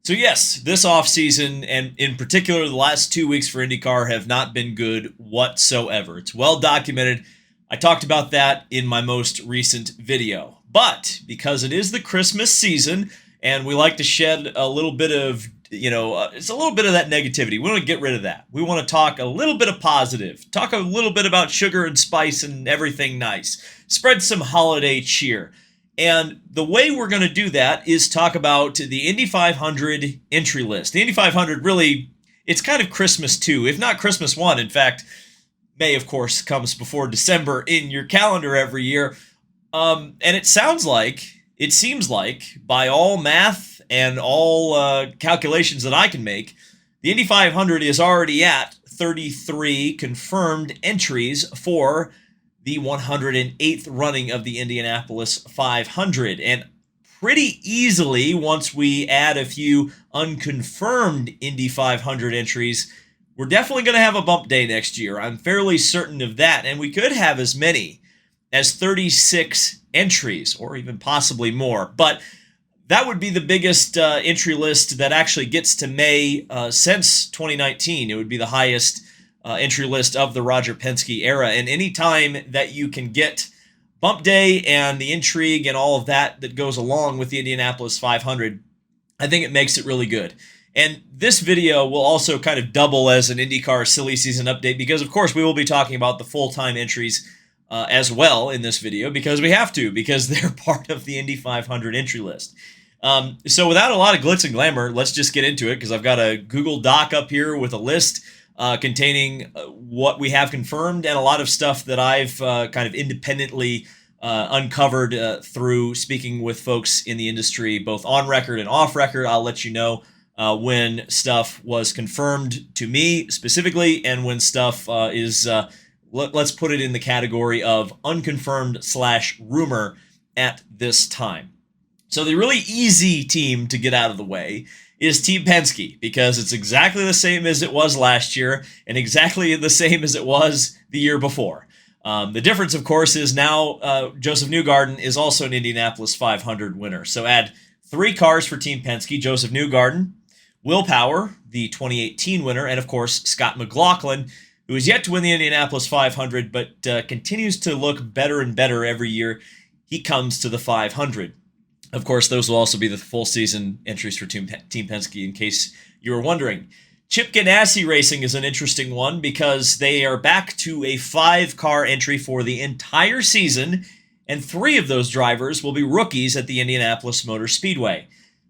So yes, this offseason, and in particular the last 2 weeks for IndyCar, have not been good whatsoever. It's well documented. I talked about that in my most recent video. But because it is the Christmas season, and we like to shed a little bit of, it's a little bit of that negativity. We want to get rid of that. We want to talk a little bit of positive, talk a little bit about sugar and spice and everything nice, spread some holiday cheer. And the way we're going to do that is talk about the Indy 500 entry list. The Indy 500 really, it's kind of Christmas too, if not Christmas one. In fact, May, of course, comes before December in your calendar every year. And it seems like, by all math and all calculations that I can make, the Indy 500 is already at 33 confirmed entries for the 108th running of the Indianapolis 500. And pretty easily, once we add a few unconfirmed Indy 500 entries, we're definitely going to have a bump day next year. I'm fairly certain of that. And we could have as many as 36 entries, or even possibly more. But that would be the biggest entry list that actually gets to May since 2019. It would be the highest entry list of the Roger Penske era. And any time that you can get bump day and the intrigue and all of that goes along with the Indianapolis 500, I think it makes it really good. And this video will also kind of double as an IndyCar silly season update because, of course, we will be talking about the full-time entries as well in this video because we have to, because they're part of the Indy 500 entry list. So without a lot of glitz and glamour, let's just get into it because I've got a Google Doc up here with a list containing what we have confirmed and a lot of stuff that I've kind of independently uncovered through speaking with folks in the industry, both on record and off record. I'll let you know when stuff was confirmed to me specifically and when stuff is, let's put it in the category of unconfirmed / rumor at this time. So the really easy team to get out of the way is Team Penske, because it's exactly the same as it was last year and exactly the same as it was the year before. The difference, of course, is now Joseph Newgarden is also an Indianapolis 500 winner. So add 3 cars for Team Penske: Joseph Newgarden, Will Power, the 2018 winner, and, of course, Scott McLaughlin, who is yet to win the Indianapolis 500 but continues to look better and better every year he comes to the 500. Of course, those will also be the full season entries for Team Penske, in case you were wondering. Chip Ganassi Racing is an interesting one because they are back to a 5-car entry for the entire season, and 3 of those drivers will be rookies at the Indianapolis Motor Speedway.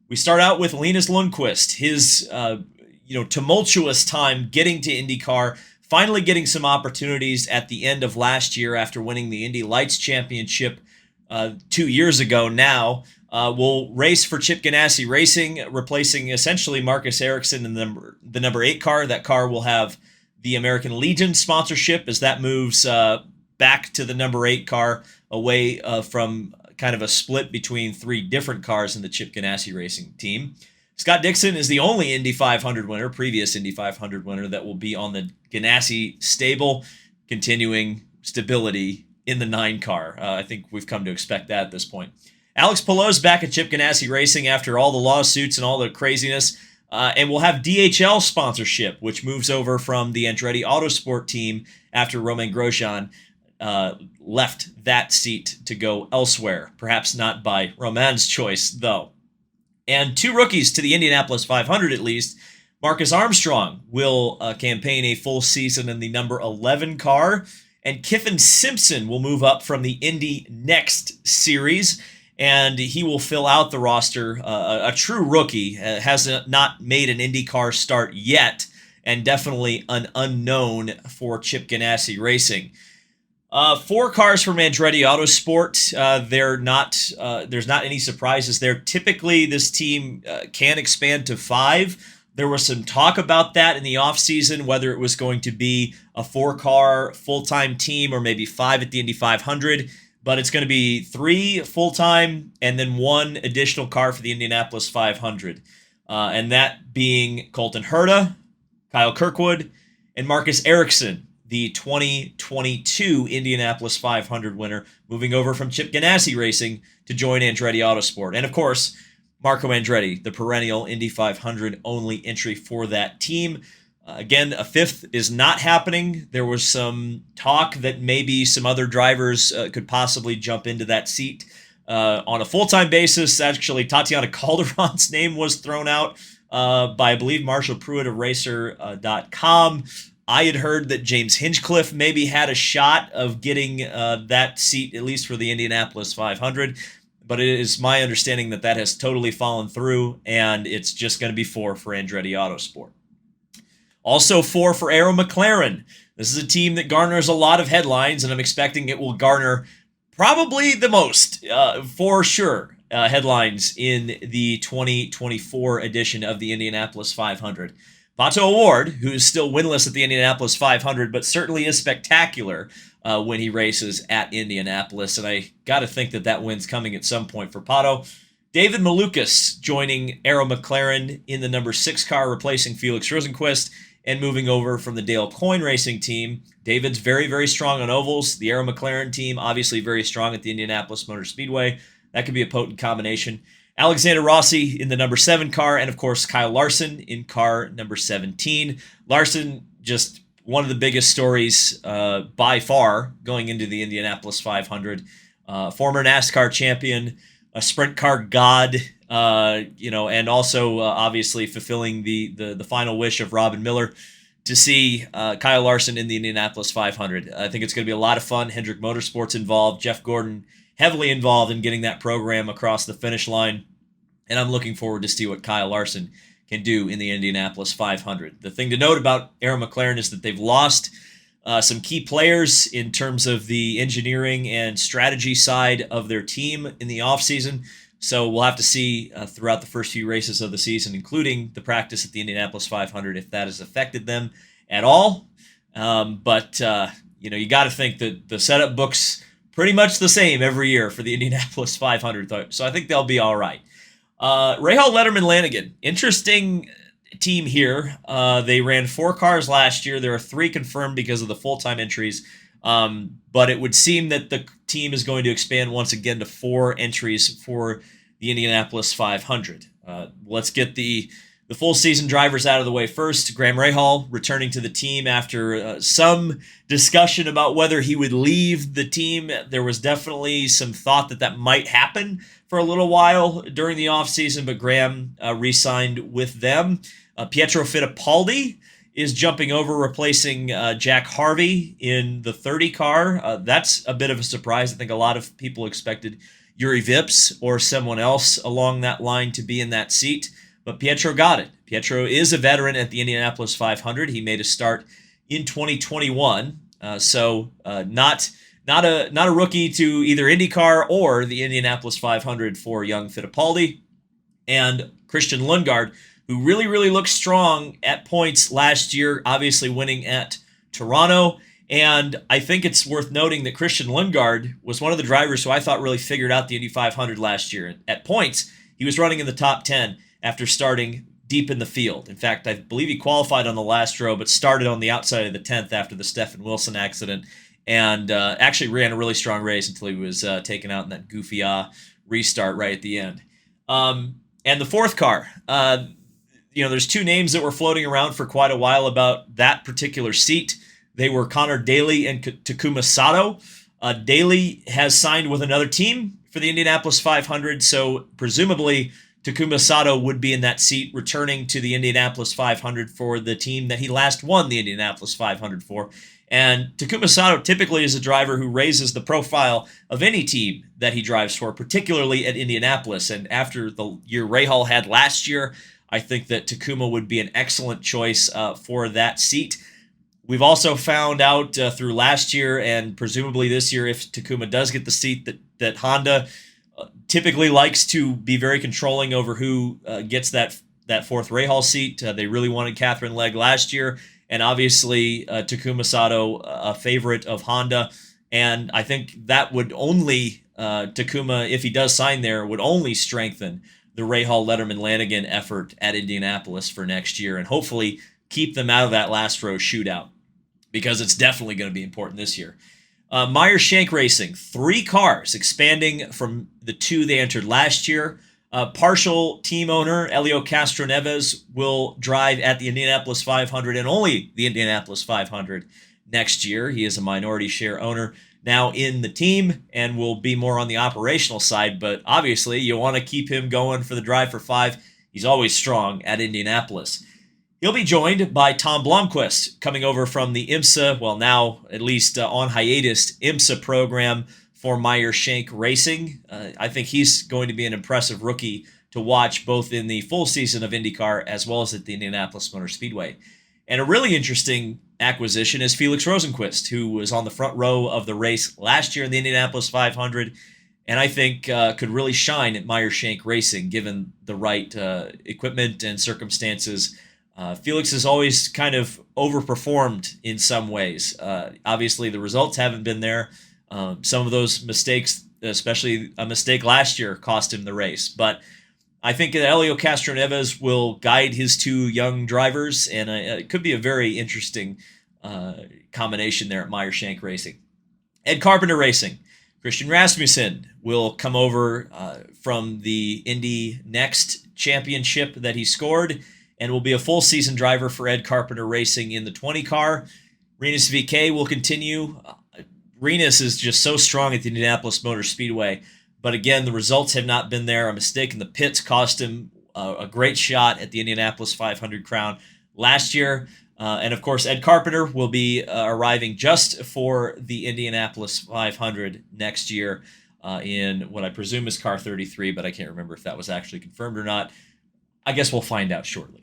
We start out with Linus Lundqvist, his tumultuous time getting to IndyCar, finally getting some opportunities at the end of last year after winning the Indy Lights Championship 2 years ago now. Will race for Chip Ganassi Racing, replacing essentially Marcus Ericsson in the number 8 car. That car will have the American Legion sponsorship as that moves back to the number 8 car, away from kind of a split between 3 different cars in the Chip Ganassi Racing team. Scott Dixon is the only Indy 500 winner, previous Indy 500 winner, that will be on the Ganassi stable, continuing stability in the 9 car. I think we've come to expect that at this point. Alex Palou's back at Chip Ganassi Racing after all the lawsuits and all the craziness, and we'll have DHL sponsorship, which moves over from the Andretti Autosport team after Romain Grosjean left that seat to go elsewhere. Perhaps not by Romain's choice, though. And 2 rookies to the Indianapolis 500 at least. Marcus Armstrong will campaign a full season in the number 11 car, and Kyffin Simpson will move up from the Indy Next series, and he will fill out the roster. A true rookie, has not made an IndyCar start yet, and definitely an unknown for Chip Ganassi Racing. 4 cars from Andretti Autosport. There's not any surprises there. Typically, this team can expand to 5. There was some talk about that in the offseason, whether it was going to be a 4-car full-time team or maybe 5 at the Indy 500. But it's going to be 3 full-time and then 1 additional car for the Indianapolis 500. And that being Colton Herta, Kyle Kirkwood, and Marcus Ericsson, the 2022 Indianapolis 500 winner, moving over from Chip Ganassi Racing to join Andretti Autosport. And of course, Marco Andretti, the perennial Indy 500 only entry for that team. Again, a fifth is not happening. There was some talk that maybe some other drivers could possibly jump into that seat on a full-time basis. Actually, Tatiana Calderon's name was thrown out by, I believe, Marshall Pruitt of Racer.com. I had heard that James Hinchcliffe maybe had a shot of getting that seat, at least for the Indianapolis 500. But it is my understanding that that has totally fallen through, and it's just going to be 4 for Andretti Autosport. Also 4 for Aon McLaren. This is a team that garners a lot of headlines, and I'm expecting it will garner probably the most, for sure, headlines in the 2024 edition of the Indianapolis 500. Pato O'Ward, who is still winless at the Indianapolis 500, but certainly is spectacular when he races at Indianapolis, and I got to think that that win's coming at some point for Pato. David Malukas joining Aon McLaren in the number 6 car, replacing Felix Rosenqvist and moving over from the Dale Coyne Racing team. David's very, very strong on ovals. The Aon McLaren team, obviously very strong at the Indianapolis Motor Speedway. That could be a potent combination. Alexander Rossi in the number 7 car, and of course Kyle Larson in car number 17. Larson, just one of the biggest stories by far going into the Indianapolis 500. Former NASCAR champion, a sprint car god, and also obviously fulfilling the final wish of Robin Miller to see Kyle Larson in the Indianapolis 500. I think it's going to be a lot of fun. Hendrick Motorsports involved, Jeff Gordon heavily involved in getting that program across the finish line, and I'm looking forward to see what Kyle Larson can do in the Indianapolis 500. The thing to note about Aon McLaren is that they've lost some key players in terms of the engineering and strategy side of their team in the offseason. So we'll have to see throughout the first few races of the season, including the practice at the Indianapolis 500, if that has affected them at all. But you got to think that the setup book's pretty much the same every year for the Indianapolis 500. So I think they'll be all right. Rahal Letterman Lanigan, interesting team here. They ran 4 cars last year. There are 3 confirmed because of the full-time entries. But it would seem that the team is going to expand once again to 4 entries for the Indianapolis 500. Let's get the full season drivers out of the way first. Graham Rahal returning to the team after some discussion about whether he would leave the team. There was definitely some thought that might happen for a little while during the offseason, but Graham re-signed with them. Pietro Fittipaldi is jumping over, replacing Jack Harvey in the 30 car. That's a bit of a surprise. I think a lot of people expected Yuri Vips or someone else along that line to be in that seat, but Pietro got it. Pietro is a veteran at the Indianapolis 500. He made a start in 2021, so not a rookie to either IndyCar or the Indianapolis 500 for young Fittipaldi. And Christian Lundgaard, who really, really looked strong at points last year, obviously winning at Toronto. And I think it's worth noting that Christian Lundgaard was one of the drivers who I thought really figured out the Indy 500 last year. At points, he was running in the top 10 after starting deep in the field. In fact, I believe he qualified on the last row, but started on the outside of the 10th after the Stephen Wilson accident, and actually ran a really strong race until he was taken out in that goofy restart right at the end. And the 4th car, there's 2 names that were floating around for quite a while about that particular seat. They were Connor Daly and Takuma Sato. Daly has signed with another team for the Indianapolis 500, so presumably Takuma Sato would be in that seat, returning to the Indianapolis 500 for the team that he last won the Indianapolis 500 for. And Takuma Sato typically is a driver who raises the profile of any team that he drives for, particularly at Indianapolis. And after the year Rahal had last year, I think that Takuma would be an excellent choice for that seat. We've also found out through last year and presumably this year, if Takuma does get the seat, that Honda typically likes to be very controlling over who gets that 4th Rahal seat. They really wanted Catherine Legg last year, and obviously Takuma Sato, a favorite of Honda. And I think that would only, Takuma, if he does sign there, would only strengthen the Rahal Letterman Lanigan effort at Indianapolis for next year, and hopefully keep them out of that last row shootout, because it's definitely going to be important this year. Meer Shank Racing, 3 cars, expanding from the 2 they entered last year. Partial team owner Helio Castroneves will drive at the Indianapolis 500 and only the Indianapolis 500 next year. He is a minority share owner now in the team and will be more on the operational side, but obviously you want to keep him going for the Drive for Five. He's always strong at Indianapolis. He'll be joined by Tom Blomqvist, coming over from the IMSA, well, now at least on hiatus, IMSA program for Meer Shank Racing. I think he's going to be an impressive rookie to watch both in the full season of IndyCar as well as at the Indianapolis Motor Speedway. And a really interesting acquisition is Felix Rosenqvist, who was on the front row of the race last year in the Indianapolis 500, and I think could really shine at Meer Shank Racing given the right equipment and circumstances. Felix has always kind of overperformed in some ways. Obviously, the results haven't been there. Some of those mistakes, especially a mistake last year, cost him the race. But I think Helio Castroneves will guide his two young drivers, and it could be a very interesting combination there at Meer Shank Racing. Ed Carpenter Racing. Christian Rasmussen will come over from the Indy Next Championship that he scored and will be a full season driver for Ed Carpenter Racing in the 20 car. Rinus VeeKay will continue. Rinus is just so strong at the Indianapolis Motor Speedway, but again, the results have not been there. A mistake in the pits cost him a great shot at the Indianapolis 500 crown last year. And of course, Ed Carpenter will be arriving just for the Indianapolis 500 next year in what I presume is car 33, but I can't remember if that was actually confirmed or not. I guess we'll find out shortly.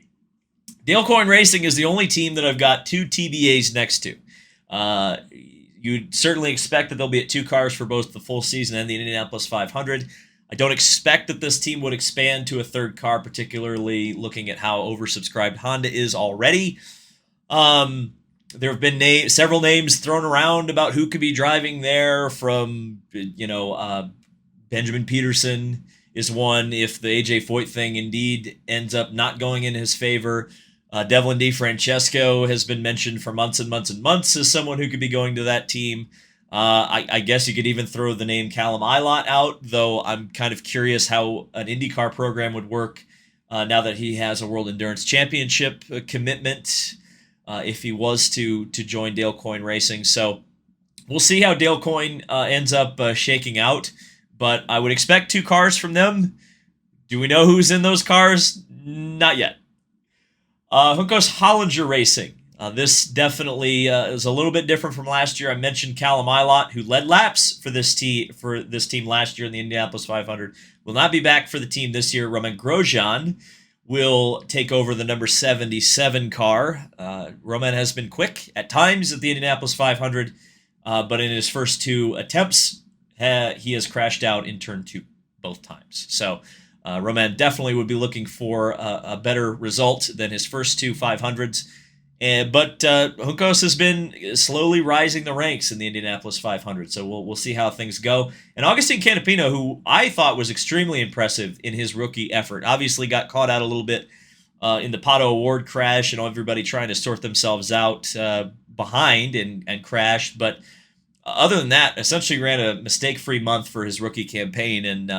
Dale Coyne Racing is the only team that I've got two TBAs next to. You'd certainly expect that they'll be at two cars for both the full season and the Indianapolis 500. I don't expect that this team would expand to a third car, particularly looking at how oversubscribed Honda is already. There have been several names thrown around about who could be driving there from, Benjamin Peterson is one if the AJ Foyt thing indeed ends up not going in his favor. Devlin DeFrancesco has been mentioned for months and months and months as someone who could be going to that team. I guess you could even throw the name Callum Ilott out, though I'm kind of curious how an IndyCar program would work now that he has a World Endurance Championship commitment if he was to join Dale Coyne Racing. So we'll see how Dale Coyne ends up shaking out, but I would expect two cars from them. Do we know who's in those cars? Not yet. Juncos Hollinger Racing. This definitely is a little bit different from last year. I mentioned Callum Ilott, who led laps for this team last year in the Indianapolis 500. Will not be back for the team this year. Roman Grosjean will take over the number 77 car. Roman has been quick at times at the Indianapolis 500, but in his first two attempts, he has crashed out in turn 2 both times. So Roman definitely would be looking for a better result than his first two 500s. But Juncos has been slowly rising the ranks in the Indianapolis 500, so we'll see how things go. And Agustin Canapino, who I thought was extremely impressive in his rookie effort, obviously got caught out a little bit in the Pato Award crash and everybody trying to sort themselves out behind and crashed. But other than that, essentially ran a mistake-free month for his rookie campaign, and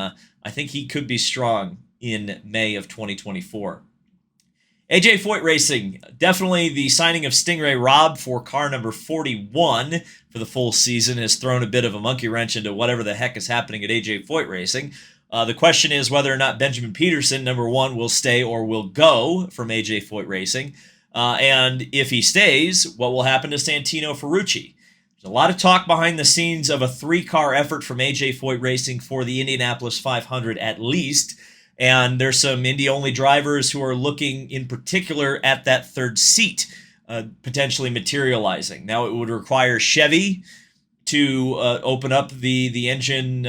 I think he could be strong in May of 2024. AJ Foyt Racing, definitely the signing of Stingray Robb for car number 41 for the full season has thrown a bit of a monkey wrench into whatever the heck is happening at AJ Foyt Racing. The question is whether or not Benjamin Peterson, number 1, will stay or will go from AJ Foyt Racing. And if he stays, what will happen to Santino Ferrucci? There's a lot of talk behind the scenes of a 3-car effort from AJ Foyt Racing for the Indianapolis 500 at least. And there's some Indy-only drivers who are looking in particular at that third seat potentially materializing. Now, it would require Chevy to open up the engine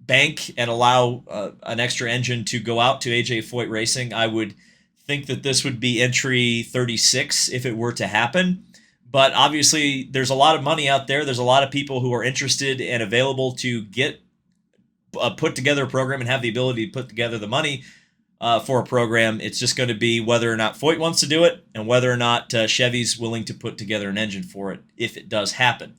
bank and allow an extra engine to go out to AJ Foyt Racing. I would think that this would be entry 36 if it were to happen. But obviously, there's a lot of money out there. There's a lot of people who are interested and available to get put together a program and have the ability to put together the money for a program. It's just going to be whether or not Foyt wants to do it and whether or not Chevy's willing to put together an engine for it if it does happen.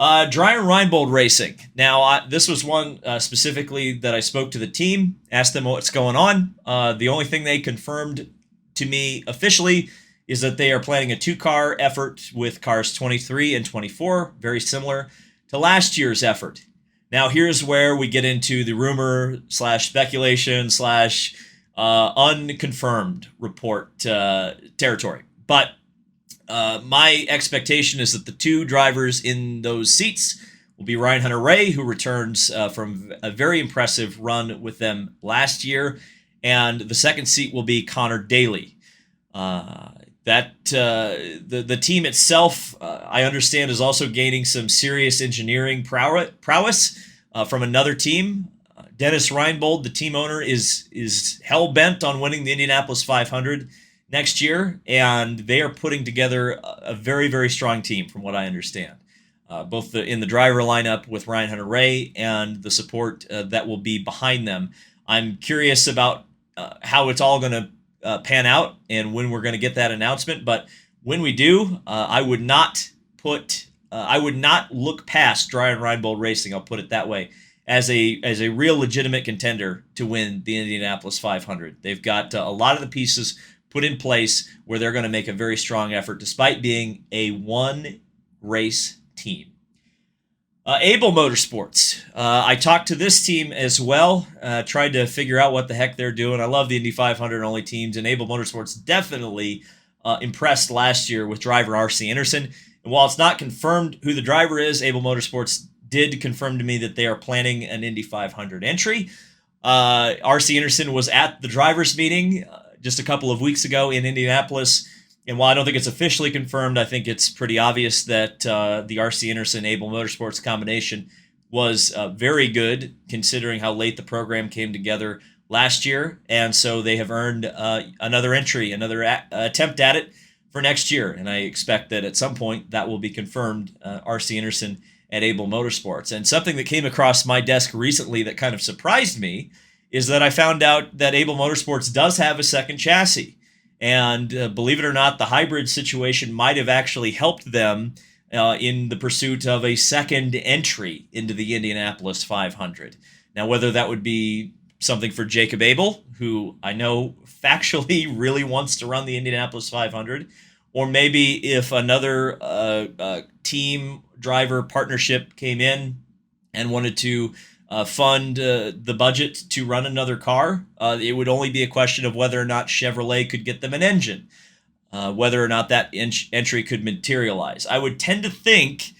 Dreyer and Reinbold Racing. Now, this was one specifically that I spoke to the team, asked them what's going on. The only thing they confirmed to me officially is that they are planning a two-car effort with cars 23 and 24, very similar to last year's effort. Now, here's where we get into the rumor slash speculation slash unconfirmed report territory. But my expectation is that the two drivers in those seats will be Ryan Hunter-Reay, who returns from a very impressive run with them last year, and the second seat will be Connor Daly. The team itself, I understand, is also gaining some serious engineering prowess from another team. Dennis Reinbold, the team owner, is hell bent on winning the Indianapolis 500 next year, and they are putting together a very, very strong team, from what I understand. Both in the driver lineup with Ryan Hunter-Reay and the support that will be behind them. I'm curious about how it's all going to pan out and when we're going to get that announcement. But when we do, I would not look past Dreyer and Reinbold Racing. I'll put it that way, as a real legitimate contender to win the Indianapolis 500. They've got a lot of the pieces put in place where they're going to make a very strong effort, despite being a one-race team. Able Motorsports. I talked to this team as well, tried to figure out what the heck they're doing. I love the Indy 500 only teams, and Able Motorsports definitely impressed last year with driver R.C. Anderson. And while it's not confirmed who the driver is, Able Motorsports did confirm to me that they are planning an Indy 500 entry. R.C. Anderson was at the drivers' meeting just a couple of weeks ago in Indianapolis. And while I don't think it's officially confirmed, I think it's pretty obvious that the R.C. Anderson-Able Motorsports combination was very good, considering how late the program came together last year. And so they have earned another entry, another attempt at it for next year. And I expect that at some point that will be confirmed, R.C. Anderson at Able Motorsports. And something that came across my desk recently that kind of surprised me is that I found out that Able Motorsports does have a second chassis. And believe it or not, the hybrid situation might have actually helped them in the pursuit of a second entry into the Indianapolis 500. Now, whether that would be something for Jacob Abel, who I know factually really wants to run the Indianapolis 500, or maybe if another team driver partnership came in and wanted to fund the budget to run another car, it would only be a question of whether or not Chevrolet could get them an engine, whether or not that entry could materialize. I would tend to think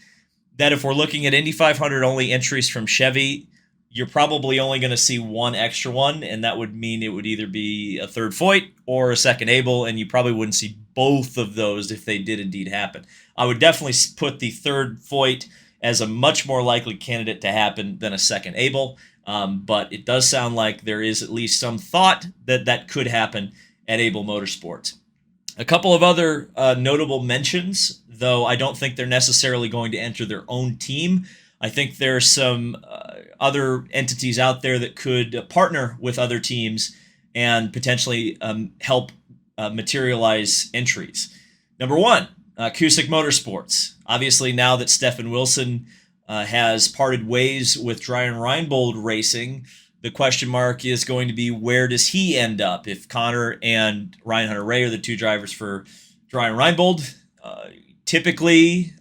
that if we're looking at Indy 500 only entries from Chevy, you're probably only going to see one extra one, and that would mean it would either be a third Foyt or a second Able, and you probably wouldn't see both of those if they did indeed happen. I would definitely put the third Foyt as a much more likely candidate to happen than a second Able, but it does sound like there is at least some thought that that could happen at Able Motorsports. A couple of other notable mentions, though I don't think they're necessarily going to enter their own team. I think there's some other entities out there that could partner with other teams and potentially help materialize entries. Number one, Cusick Motorsports. Obviously, now that Stefan Wilson has parted ways with Dreyer and Reinbold Racing, the question mark is going to be, where does he end up? If Connor and Ryan Hunter-Reay are the two drivers for Dreyer and Reinbold, typically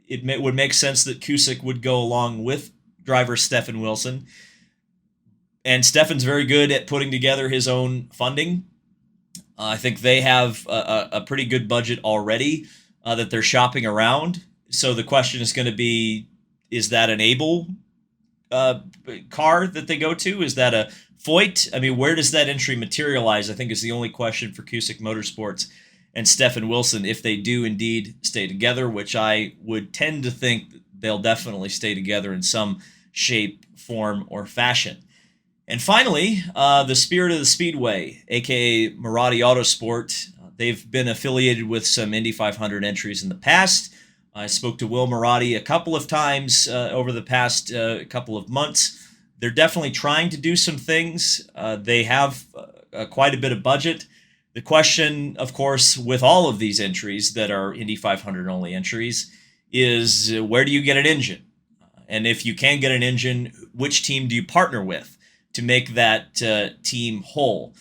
it would make sense that Cusick would go along with driver Stefan Wilson. And Stefan's very good at putting together his own funding. I think they have a pretty good budget already that they're shopping around. So the question is going to be, is that an Able car that they go to? Is that a Foyt? I mean, where does that entry materialize? I think is the only question for Cusick Motorsports and Stefan Wilson, if they do indeed stay together, which I would tend to think they'll definitely stay together in some shape, form, or fashion. And finally, the Spirit of the Speedway, a.k.a. Andretti Autosport. They've been affiliated with some Indy 500 entries in the past. I spoke to Will Marotti a couple of times over the past couple of months. They're definitely trying to do some things. They have quite a bit of budget. The question, of course, with all of these entries that are Indy 500 only entries is, where do you get an engine? And if you can get an engine, which team do you partner with to make that team whole?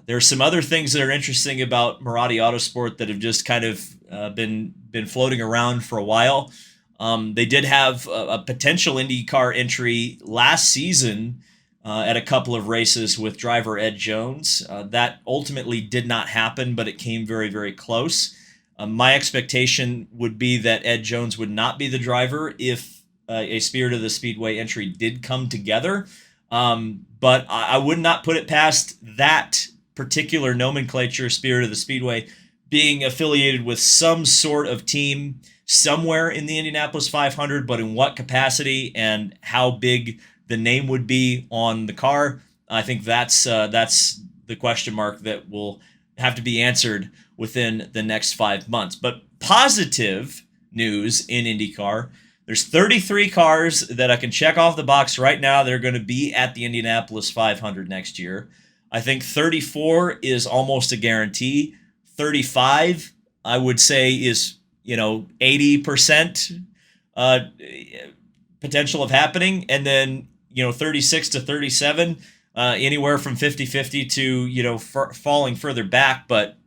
There's some other things that are interesting about Andretti Autosport that have just kind of been floating around for a while. They did have a potential IndyCar entry last season at a couple of races with driver Ed Jones. That ultimately did not happen, but it came very, very close. My expectation would be that Ed Jones would not be the driver if a Spirit of the Speedway entry did come together. But I would not put it past that particular nomenclature, Spirit of the Speedway, being affiliated with some sort of team somewhere in the Indianapolis 500, but in what capacity and how big the name would be on the car, I think that's the question mark that will have to be answered within the next 5 months. But positive news in IndyCar, there's 33 cars that I can check off the box right now that are going to be at the Indianapolis 500 next year. I think 34 is almost a guarantee. 35, I would say, is 80% potential of happening. And then 36 to 37, anywhere from 50-50 to falling further back. But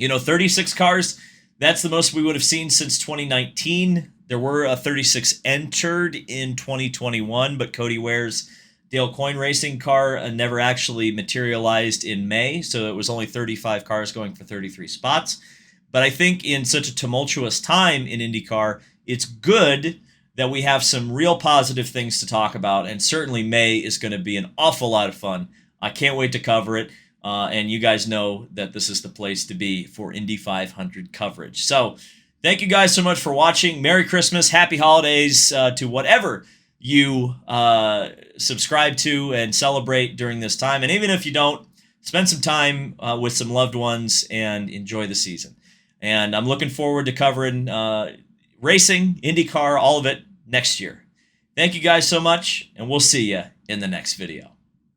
36 cars, that's the most we would have seen since 2019. There were 36 entered in 2021, but Cody Ware's Dale Coyne Racing car never actually materialized in May, so it was only 35 cars going for 33 spots. But I think in such a tumultuous time in IndyCar, it's good that we have some real positive things to talk about, and certainly May is going to be an awful lot of fun. I can't wait to cover it, and you guys know that this is the place to be for Indy 500 coverage. So thank you guys so much for watching. Merry Christmas, Happy Holidays to whatever you subscribe to and celebrate during this time. And even if you don't, spend some time with some loved ones and enjoy the season. And I'm looking forward to covering racing, IndyCar, all of it next year. Thank you guys so much, and we'll see you in the next video.